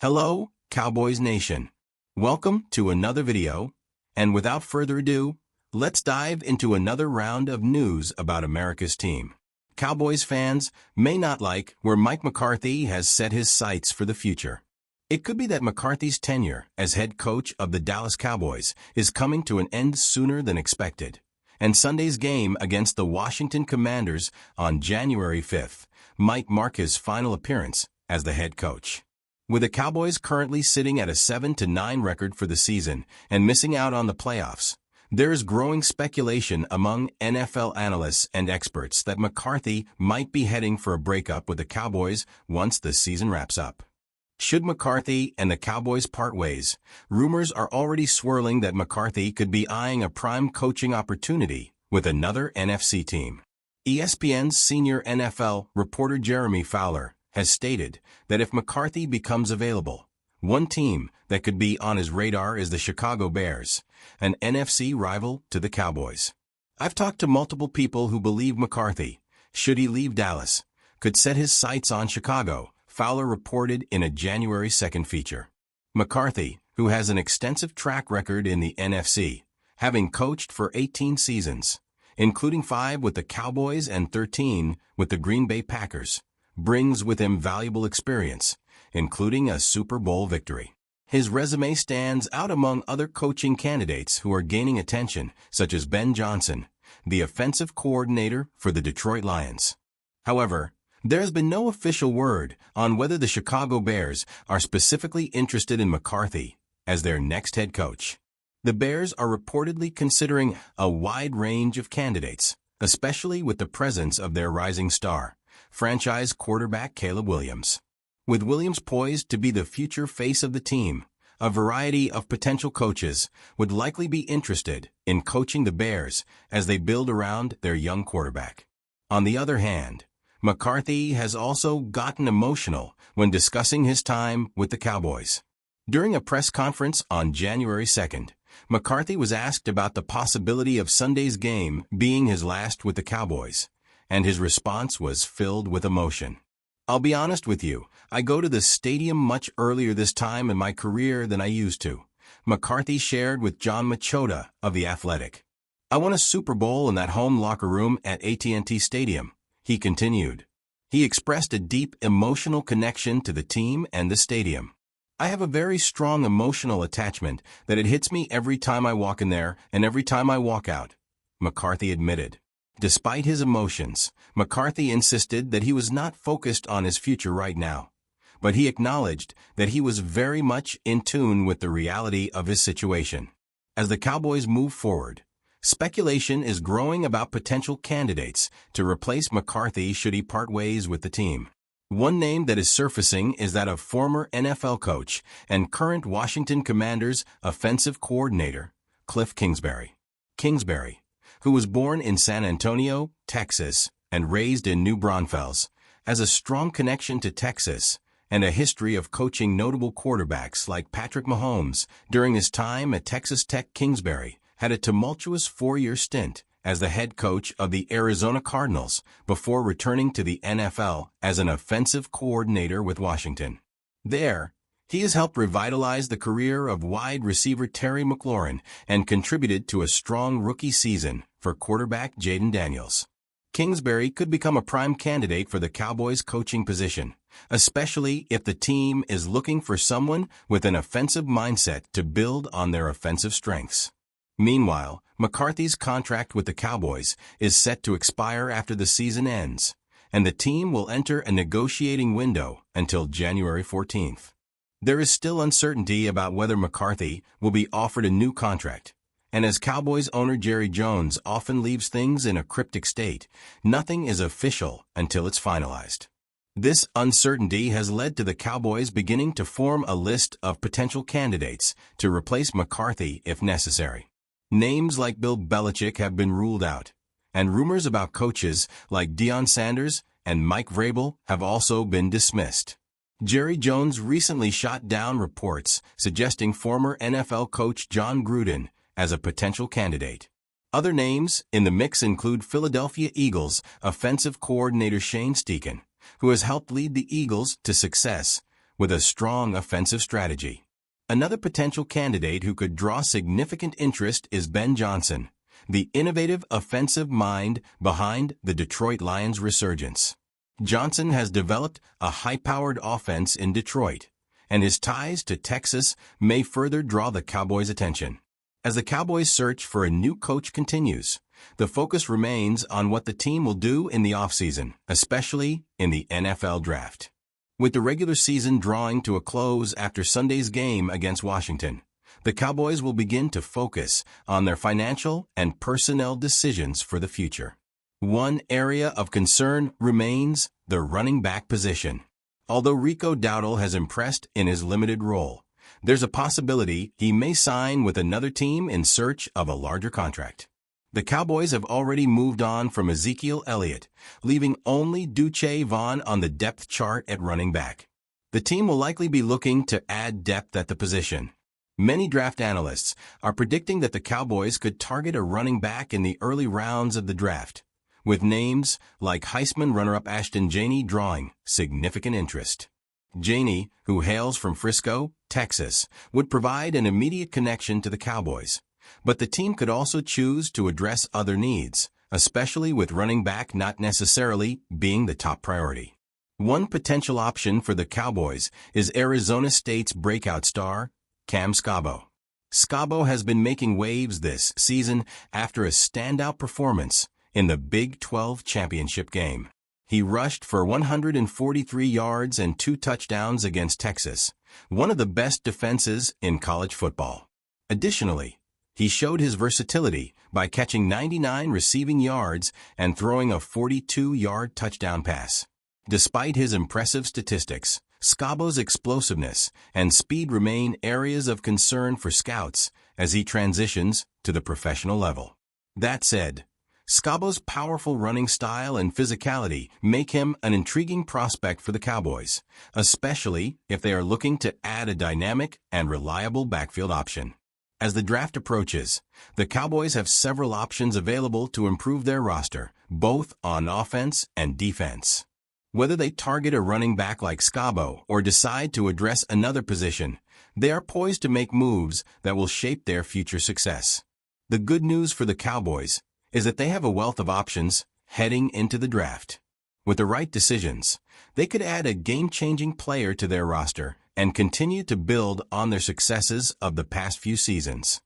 Hello, Cowboys Nation. Welcome to another video, and without further ado, let's dive into another round of news about America's team. Cowboys fans may not like where Mike McCarthy has set his sights for the future. It could be that McCarthy's tenure as head coach of the Dallas Cowboys is coming to an end sooner than expected, and Sunday's game against the Washington Commanders on January 5th might mark his final appearance as the head coach. With the Cowboys currently sitting at a 7-9 record for the season and missing out on the playoffs, there is growing speculation among NFL analysts and experts that McCarthy might be heading for a breakup with the Cowboys once the season wraps up. Should McCarthy and the Cowboys part ways, rumors are already swirling that McCarthy could be eyeing a prime coaching opportunity with another NFC team. ESPN's senior NFL reporter Jeremy Fowler has stated that if McCarthy becomes available, one team that could be on his radar is the Chicago Bears, an NFC rival to the Cowboys. I've talked to multiple people who believe McCarthy, should he leave Dallas, could set his sights on Chicago, Fowler reported in a January 2nd feature. McCarthy, who has an extensive track record in the NFC, having coached for 18 seasons, including 5 with the Cowboys and 13 with the Green Bay Packers, brings with him valuable experience, including a Super Bowl victory. His resume stands out among other coaching candidates who are gaining attention, such as Ben Johnson, the offensive coordinator for the Detroit Lions. However, there has been no official word on whether the Chicago Bears are specifically interested in McCarthy as their next head coach. The Bears are reportedly considering a wide range of candidates, especially with the presence of their rising star, franchise quarterback Caleb Williams. With Williams poised to be the future face of the team, a variety of potential coaches would likely be interested in coaching the Bears as they build around their young quarterback. On the other hand, McCarthy has also gotten emotional when discussing his time with the Cowboys. During a press conference on January 2nd, McCarthy was asked about the possibility of Sunday's game being his last with the Cowboys, and his response was filled with emotion. "I'll be honest with you, I go to the stadium much earlier this time in my career than I used to," McCarthy shared with John Machota of The Athletic. "I won a Super Bowl in that home locker room at AT&T Stadium," he continued. He expressed a deep emotional connection to the team and the stadium. "I have a very strong emotional attachment that it hits me every time I walk in there and every time I walk out," McCarthy admitted. Despite his emotions, McCarthy insisted that he was not focused on his future right now, but he acknowledged that he was very much in tune with the reality of his situation. As the Cowboys move forward, speculation is growing about potential candidates to replace McCarthy should he part ways with the team. One name that is surfacing is that of former NFL coach and current Washington Commanders offensive coordinator, Cliff Kingsbury. Kingsbury, who was born in San Antonio, Texas, and raised in New Braunfels, has a strong connection to Texas and a history of coaching notable quarterbacks like Patrick Mahomes. During his time at Texas Tech, Kingsbury had a tumultuous 4-year stint as the head coach of the Arizona Cardinals before returning to the NFL as an offensive coordinator with Washington. There, he has helped revitalize the career of wide receiver Terry McLaurin and contributed to a strong rookie season for quarterback Jaden Daniels. Kingsbury could become a prime candidate for the Cowboys coaching position, especially if the team is looking for someone with an offensive mindset to build on their offensive strengths. Meanwhile, McCarthy's contract with the Cowboys is set to expire after the season ends, and the team will enter a negotiating window until January 14th. There is still uncertainty about whether McCarthy will be offered a new contract, and as Cowboys owner Jerry Jones often leaves things in a cryptic state, nothing is official until it's finalized. This uncertainty has led to the Cowboys beginning to form a list of potential candidates to replace McCarthy if necessary. Names like Bill Belichick have been ruled out, and rumors about coaches like Deion Sanders and Mike Vrabel have also been dismissed. Jerry Jones recently shot down reports suggesting former NFL coach John Gruden as a potential candidate. Other names in the mix include Philadelphia Eagles offensive coordinator Shane Steichen, who has helped lead the Eagles to success with a strong offensive strategy. Another potential candidate who could draw significant interest is Ben Johnson, the innovative offensive mind behind the Detroit Lions' resurgence. Johnson has developed a high-powered offense in Detroit, and his ties to Texas may further draw the Cowboys' attention. As the Cowboys' search for a new coach continues, the focus remains on what the team will do in the offseason, especially in the NFL Draft. With the regular season drawing to a close after Sunday's game against Washington, the Cowboys will begin to focus on their financial and personnel decisions for the future. One area of concern remains the running back position. Although Rico Dowdle has impressed in his limited role, there's a possibility he may sign with another team in search of a larger contract. The Cowboys have already moved on from Ezekiel Elliott, leaving only Duche Vaughn on the depth chart at running back. The team will likely be looking to add depth at the position. Many draft analysts are predicting that the Cowboys could target a running back in the early rounds of the draft, with names like Heisman runner-up Ashton Janey drawing significant interest. Janey, who hails from Frisco, Texas, would provide an immediate connection to the Cowboys. But the team could also choose to address other needs, especially with running back not necessarily being the top priority. One potential option for the Cowboys is Arizona State's breakout star, Cam Scabo. Scabo has been making waves this season after a standout performance in the Big 12 championship game. He rushed for 143 yards and 2 touchdowns against Texas, one of the best defenses in college football. Additionally, he showed his versatility by catching 99 receiving yards and throwing a 42-yard touchdown pass. Despite his impressive statistics, Scabo's explosiveness and speed remain areas of concern for scouts as he transitions to the professional level. That said, Scabo's powerful running style and physicality make him an intriguing prospect for the Cowboys, especially if they are looking to add a dynamic and reliable backfield option. As the draft approaches, the Cowboys have several options available to improve their roster, both on offense and defense. Whether they target a running back like Scabo or decide to address another position, they are poised to make moves that will shape their future success. The good news for the Cowboys is that they have a wealth of options heading into the draft. With the right decisions, they could add a game-changing player to their roster and continue to build on their successes of the past few seasons.